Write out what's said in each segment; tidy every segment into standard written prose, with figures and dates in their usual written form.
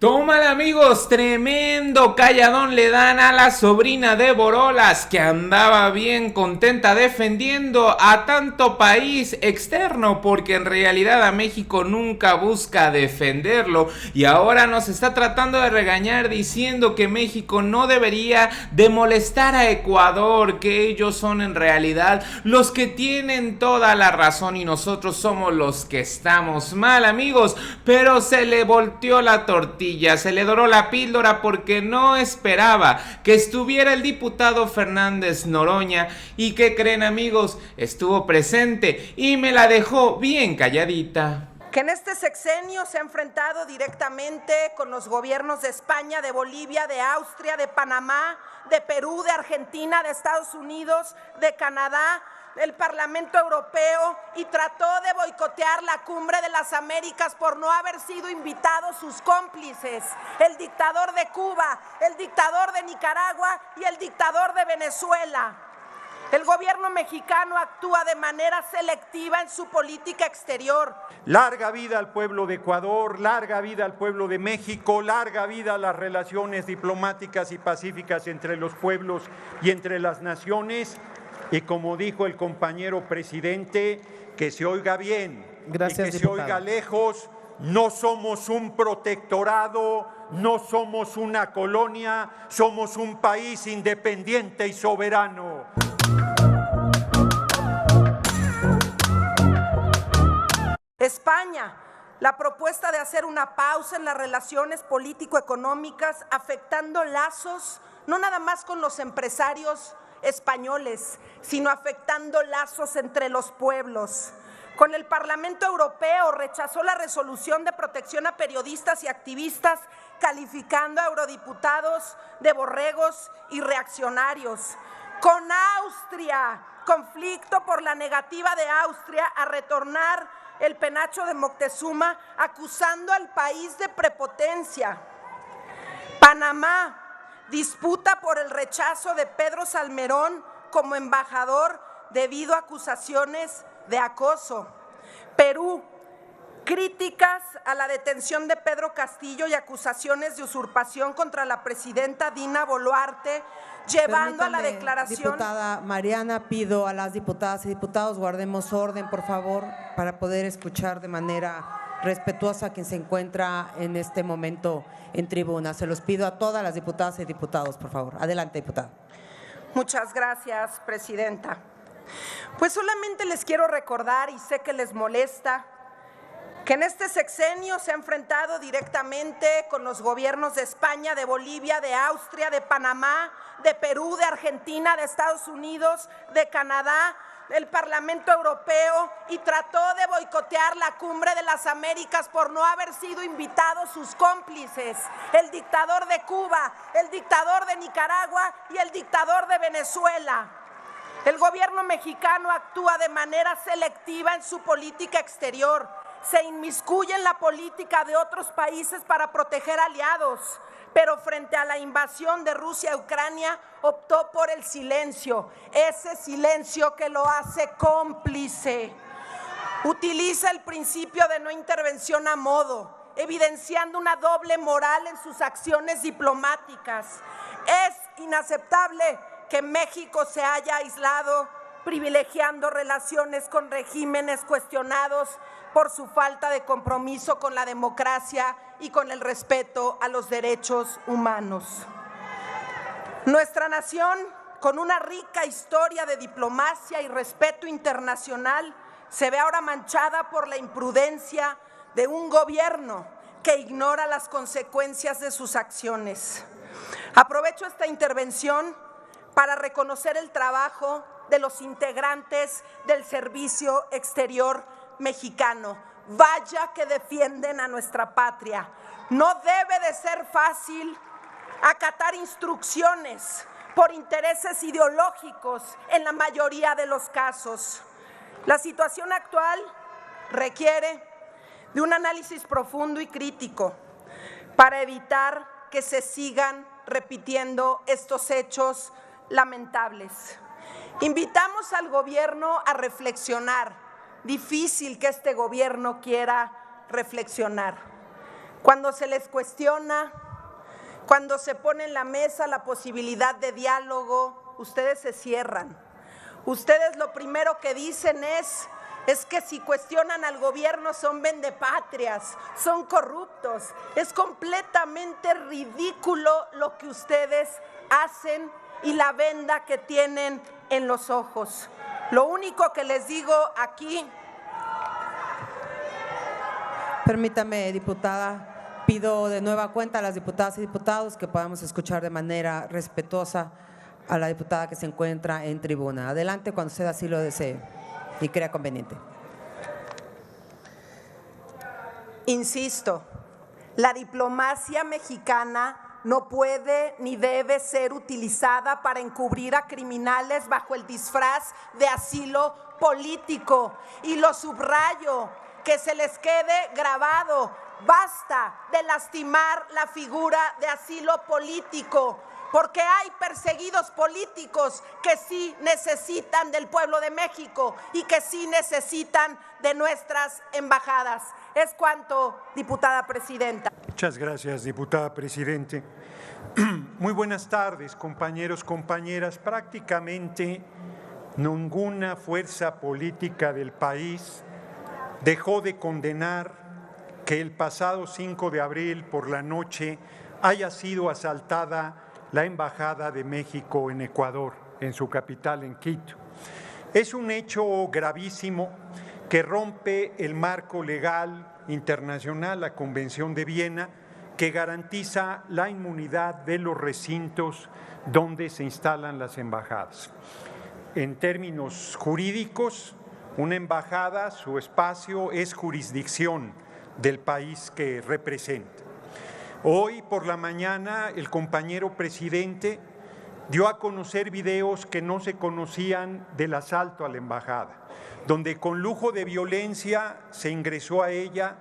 Tómala, amigos, tremendo calladón le dan a la sobrina de Borolas, que andaba bien contenta defendiendo a tanto país externo, porque en realidad a México nunca busca defenderlo, y ahora nos está tratando de regañar diciendo que México no debería de molestar a Ecuador, que ellos son en realidad los que tienen toda la razón y nosotros somos los que estamos mal, amigos. Pero se le volteó la tortilla, se le doró la píldora, porque no esperaba que estuviera el diputado Fernández Noroña. ¿Y qué creen, amigos? Estuvo presente y me la dejó bien calladita. Que en este sexenio se ha enfrentado directamente con los gobiernos de España, de Bolivia, de Austria, de Panamá, de Perú, de Argentina, de Estados Unidos, de Canadá, del Parlamento Europeo, y trató de boicotear la Cumbre de las Américas por no haber sido invitados sus cómplices, el dictador de Cuba, el dictador de Nicaragua y el dictador de Venezuela. El gobierno mexicano actúa de manera selectiva en su política exterior. Larga vida al pueblo de Ecuador, larga vida al pueblo de México, larga vida a las relaciones diplomáticas y pacíficas entre los pueblos y entre las naciones. Y como dijo el compañero presidente, que se oiga bien. Gracias, y que diputado. se oiga lejos. No somos un protectorado, no somos una colonia, somos un país independiente y soberano. España, la propuesta de hacer una pausa en las relaciones político-económicas, afectando lazos no nada más con los empresarios españoles, sino afectando lazos entre los pueblos. Con el Parlamento Europeo rechazó la resolución de protección a periodistas y activistas, calificando a eurodiputados de borregos y reaccionarios. Con Austria, conflicto por la negativa de Austria a retornar el penacho de Moctezuma, acusando al país de prepotencia. Panamá, disputa por el rechazo de Pedro Salmerón como embajador debido a acusaciones de acoso. Perú, críticas a la detención de Pedro Castillo y acusaciones de usurpación contra la presidenta Dina Boluarte, llevando a la declaración. Diputada Mariana, pido a las diputadas y diputados guardemos orden, por favor, para poder escuchar de manera respetuosa a quien se encuentra en este momento en tribuna. Se los pido a todas las diputadas y diputados, por favor. Adelante, diputada. Muchas gracias, presidenta. Pues solamente les quiero recordar, y sé que les molesta, que en este sexenio se ha enfrentado directamente con los gobiernos de España, de Bolivia, de Austria, de Panamá, de Perú, de Argentina, de Estados Unidos, de Canadá, del Parlamento Europeo, y trató de boicotear la Cumbre de las Américas por no haber sido invitados sus cómplices, el dictador de Cuba, el dictador de Nicaragua y el dictador de Venezuela. El gobierno mexicano actúa de manera selectiva en su política exterior, se inmiscuye en la política de otros países para proteger aliados, pero frente a la invasión de Rusia a Ucrania optó por el silencio, ese silencio que lo hace cómplice. Utiliza el principio de no intervención a modo, evidenciando una doble moral en sus acciones diplomáticas. Es inaceptable que México se haya aislado, privilegiando relaciones con regímenes cuestionados por su falta de compromiso con la democracia y con el respeto a los derechos humanos. Nuestra nación, con una rica historia de diplomacia y respeto internacional, se ve ahora manchada por la imprudencia de un gobierno que ignora las consecuencias de sus acciones. Aprovecho esta intervención para reconocer el trabajo de los integrantes del Servicio Exterior mexicano. Vaya que defienden a nuestra patria. No debe de ser fácil acatar instrucciones por intereses ideológicos en la mayoría de los casos. La situación actual requiere de un análisis profundo y crítico para evitar que se sigan repitiendo estos hechos lamentables. Invitamos al gobierno a reflexionar. Difícil que este gobierno quiera reflexionar. Cuando se les cuestiona, cuando se pone en la mesa la posibilidad de diálogo, ustedes se cierran. Ustedes lo primero que dicen es que si cuestionan al gobierno son vendepatrias, son corruptos. Es completamente ridículo lo que ustedes hacen y la venda que tienen en los ojos. Lo único que les digo aquí… Permítame, diputada, pido de nueva cuenta a las diputadas y diputados que podamos escuchar de manera respetuosa a la diputada que se encuentra en tribuna. Adelante cuando usted así lo desee y crea conveniente. Insisto, la diplomacia mexicana no puede ni debe ser utilizada para encubrir a criminales bajo el disfraz de asilo político. Y lo subrayo, que se les quede grabado, basta de lastimar la figura de asilo político, porque hay perseguidos políticos que sí necesitan del pueblo de México y que sí necesitan de nuestras embajadas. Es cuanto, diputada presidenta. Muchas gracias, diputada presidente. Muy buenas tardes, compañeros, compañeras. Prácticamente ninguna fuerza política del país dejó de condenar que el pasado 5 de abril por la noche haya sido asaltada la Embajada de México en Ecuador, en su capital, en Quito. Es un hecho gravísimo que rompe el marco legal internacional, la Convención de Viena, que garantiza la inmunidad de los recintos donde se instalan las embajadas. En términos jurídicos, una embajada, su espacio es jurisdicción del país que representa. Hoy por la mañana el compañero presidente dio a conocer videos que no se conocían del asalto a la embajada, donde con lujo de violencia se ingresó a ella,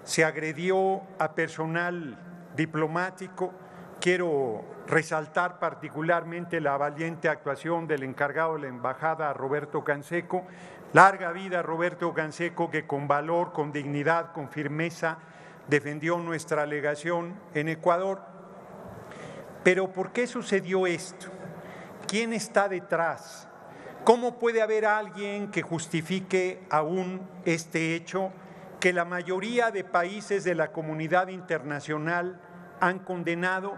se agredió a personal diplomático. Quiero resaltar particularmente la valiente actuación del encargado de la embajada, Roberto Canseco. Larga vida Roberto Canseco, que con valor, con dignidad, con firmeza defendió nuestra legación en Ecuador. Pero ¿por qué sucedió esto? ¿Quién está detrás? ¿Cómo puede haber alguien que justifique aún este hecho que la mayoría de países de la comunidad internacional han condenado,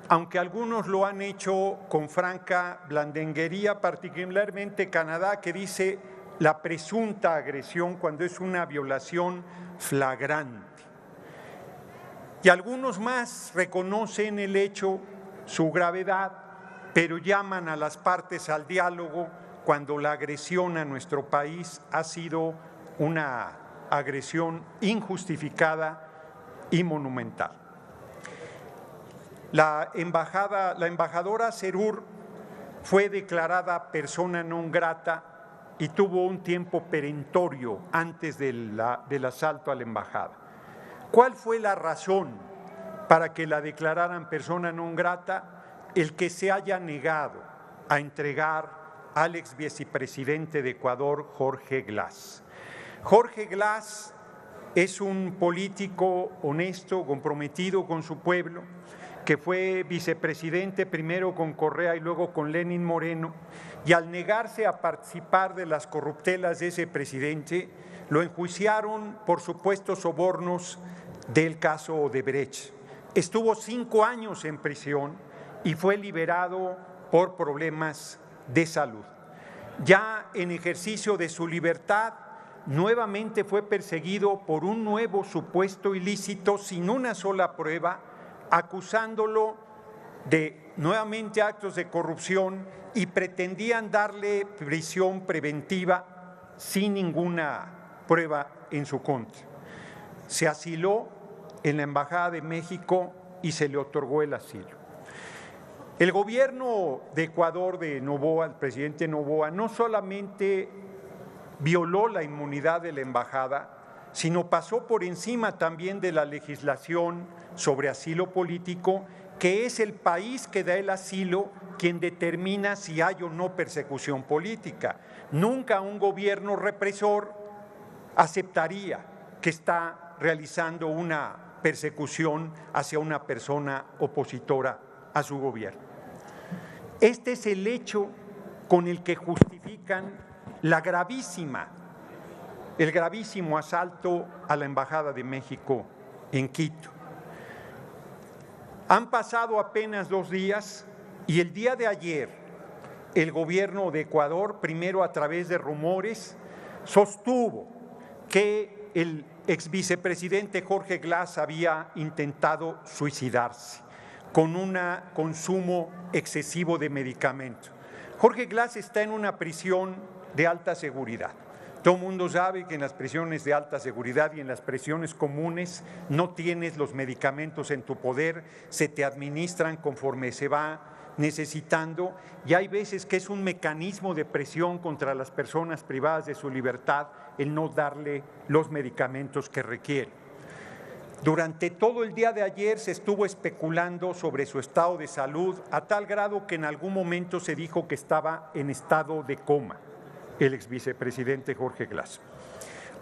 aunque algunos lo han hecho con franca blandenguería, particularmente Canadá, que dice la presunta agresión cuando es una violación flagrante? Y algunos más reconocen el hecho, su gravedad, pero llaman a las partes al diálogo cuando la agresión a nuestro país ha sido una agresión injustificada y monumental. La embajadora Serur fue declarada persona non grata y tuvo un tiempo perentorio antes del asalto a la embajada. ¿Cuál fue la razón para que la declararan persona non grata? El que se haya negado a entregar al ex vicepresidente de Ecuador, Jorge Glass. Jorge Glass es un político honesto, comprometido con su pueblo, que fue vicepresidente primero con Correa y luego con Lenín Moreno, y al negarse a participar de las corruptelas de ese presidente, lo enjuiciaron por supuestos sobornos del caso Odebrecht. Estuvo 5 años en prisión y fue liberado por problemas de salud. Ya en ejercicio de su libertad, nuevamente fue perseguido por un nuevo supuesto ilícito sin una sola prueba, acusándolo de nuevamente actos de corrupción y pretendían darle prisión preventiva sin ninguna prueba en su contra. Se asiló en la Embajada de México y se le otorgó el asilo. El gobierno de Ecuador de Noboa, el presidente Noboa, no solamente violó la inmunidad de la embajada, sino pasó por encima también de la legislación sobre asilo político, que es el país que da el asilo quien determina si hay o no persecución política. Nunca un gobierno represor aceptaría que está realizando una persecución hacia una persona opositora a su gobierno. Este es el hecho con el que justifican el gravísimo asalto a la Embajada de México en Quito. Han pasado apenas 2 días y el día de ayer el gobierno de Ecuador, primero a través de rumores, sostuvo que el exvicepresidente Jorge Glass había intentado suicidarse con un consumo excesivo de medicamentos. Jorge Glass está en una prisión de alta seguridad. Todo el mundo sabe que en las prisiones de alta seguridad y en las prisiones comunes no tienes los medicamentos en tu poder, se te administran conforme se va necesitando, y hay veces que es un mecanismo de presión contra las personas privadas de su libertad el no darle los medicamentos que requiere. Durante todo el día de ayer se estuvo especulando sobre su estado de salud a tal grado que en algún momento se dijo que estaba en estado de coma el exvicepresidente Jorge Glass.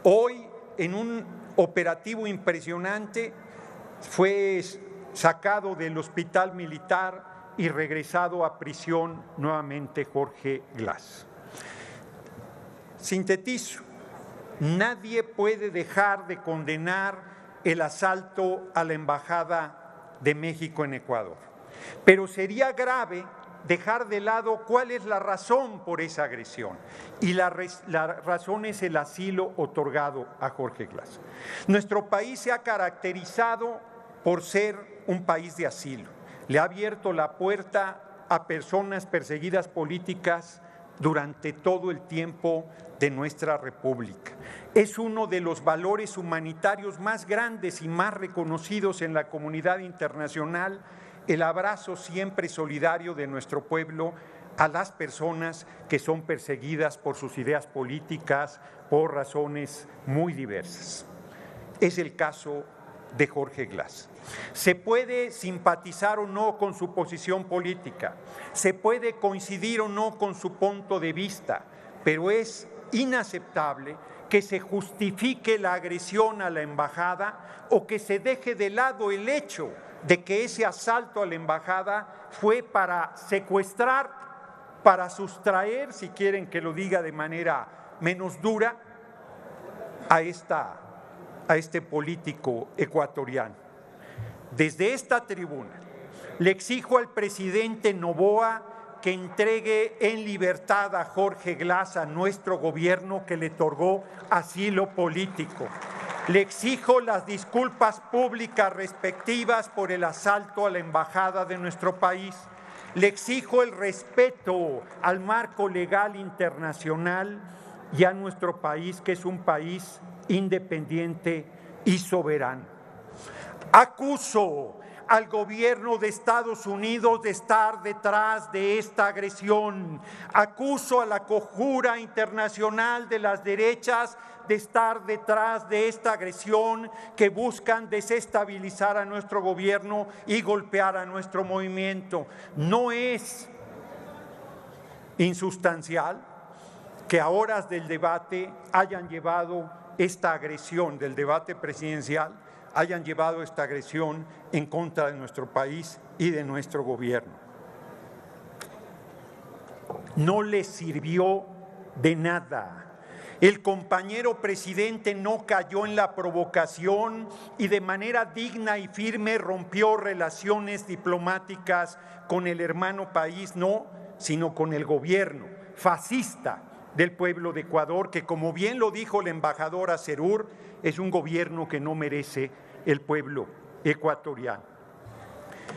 Hoy, en un operativo impresionante, fue sacado del hospital militar y regresado a prisión nuevamente Jorge Glass. Sintetizo, nadie puede dejar de condenar el asalto a la Embajada de México en Ecuador, pero sería grave dejar de lado cuál es la razón por esa agresión, y la razón es el asilo otorgado a Jorge Glass. Nuestro país se ha caracterizado por ser un país de asilo. Le ha abierto la puerta a personas perseguidas políticas durante todo el tiempo de nuestra República. Es uno de los valores humanitarios más grandes y más reconocidos en la comunidad internacional, el abrazo siempre solidario de nuestro pueblo a las personas que son perseguidas por sus ideas políticas, por razones muy diversas. Es el caso de Jorge Glass. Se puede simpatizar o no con su posición política, se puede coincidir o no con su punto de vista, pero es inaceptable que se justifique la agresión a la embajada o que se deje de lado el hecho de que ese asalto a la embajada fue para secuestrar, para sustraer, si quieren que lo diga de manera menos dura, a este político ecuatoriano. Desde esta tribuna le exijo al presidente Noboa que entregue en libertad a Jorge Glass, a nuestro gobierno que le otorgó asilo político. Le exijo las disculpas públicas respectivas por el asalto a la embajada de nuestro país. Le exijo el respeto al marco legal internacional y a nuestro país, que es un país independiente y soberano. Acuso al gobierno de Estados Unidos de estar detrás de esta agresión. Acuso a la conjura internacional de las derechas de estar detrás de esta agresión que buscan desestabilizar a nuestro gobierno y golpear a nuestro movimiento. No es insustancial que a horas del debate hayan llevado esta agresión, del debate presidencial, hayan llevado esta agresión en contra de nuestro país y de nuestro gobierno. No les sirvió de nada. El compañero presidente no cayó en la provocación y de manera digna y firme rompió relaciones diplomáticas con el hermano país, no, sino con el gobierno fascista del pueblo de Ecuador, que, como bien lo dijo la embajadora Serur, es un gobierno que no merece el pueblo ecuatoriano.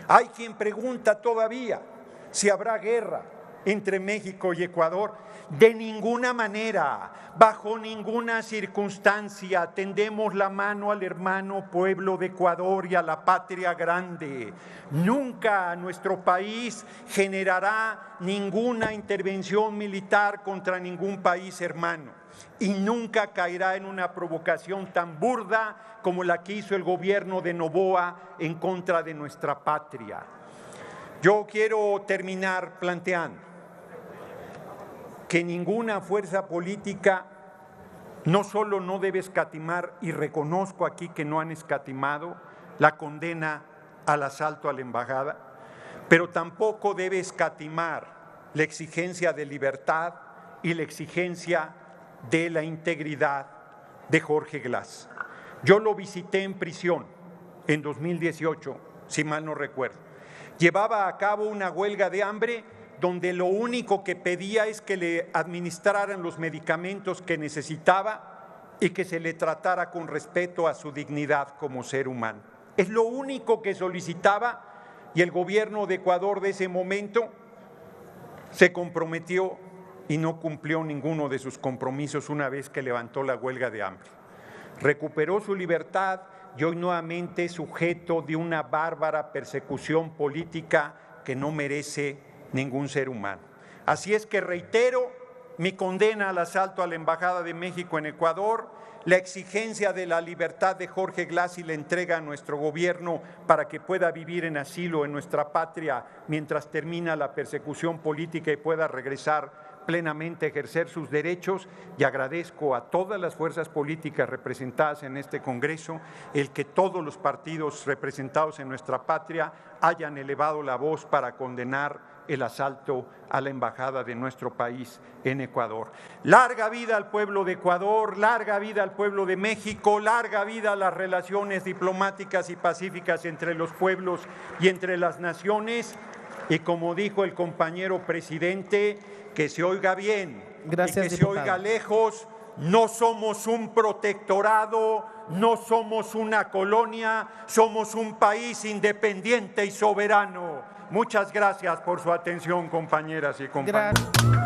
Hay quien pregunta todavía si habrá guerra entre México y Ecuador. De ninguna manera, bajo ninguna circunstancia, tendemos la mano al hermano pueblo de Ecuador y a la patria grande. Nunca nuestro país generará ninguna intervención militar contra ningún país hermano y nunca caerá en una provocación tan burda como la que hizo el gobierno de Noboa en contra de nuestra patria. Yo quiero terminar planteando que ninguna fuerza política no solo no debe escatimar, y reconozco aquí que no han escatimado, la condena al asalto a la embajada, pero tampoco debe escatimar la exigencia de libertad y la exigencia de la integridad de Jorge Glas. Yo lo visité en prisión en 2018, si mal no recuerdo. Llevaba a cabo una huelga de hambre donde lo único que pedía es que le administraran los medicamentos que necesitaba y que se le tratara con respeto a su dignidad como ser humano. Es lo único que solicitaba y el gobierno de Ecuador de ese momento se comprometió y no cumplió ninguno de sus compromisos una vez que levantó la huelga de hambre. Recuperó su libertad y hoy nuevamente es sujeto de una bárbara persecución política que no merece ningún ser humano. Así es que reitero mi condena al asalto a la Embajada de México en Ecuador, la exigencia de la libertad de Jorge Glas y la entrega a nuestro gobierno para que pueda vivir en asilo en nuestra patria mientras termina la persecución política y pueda regresar plenamente a ejercer sus derechos, y agradezco a todas las fuerzas políticas representadas en este Congreso el que todos los partidos representados en nuestra patria hayan elevado la voz para condenar el asalto a la embajada de nuestro país en Ecuador. Larga vida al pueblo de Ecuador, larga vida al pueblo de México, larga vida a las relaciones diplomáticas y pacíficas entre los pueblos y entre las naciones. Y como dijo el compañero presidente, que se oiga bien. Gracias, y que diputado. se oiga lejos, no somos un protectorado, no somos una colonia, somos un país independiente y soberano. Muchas gracias por su atención, compañeras y compañeros. Gracias.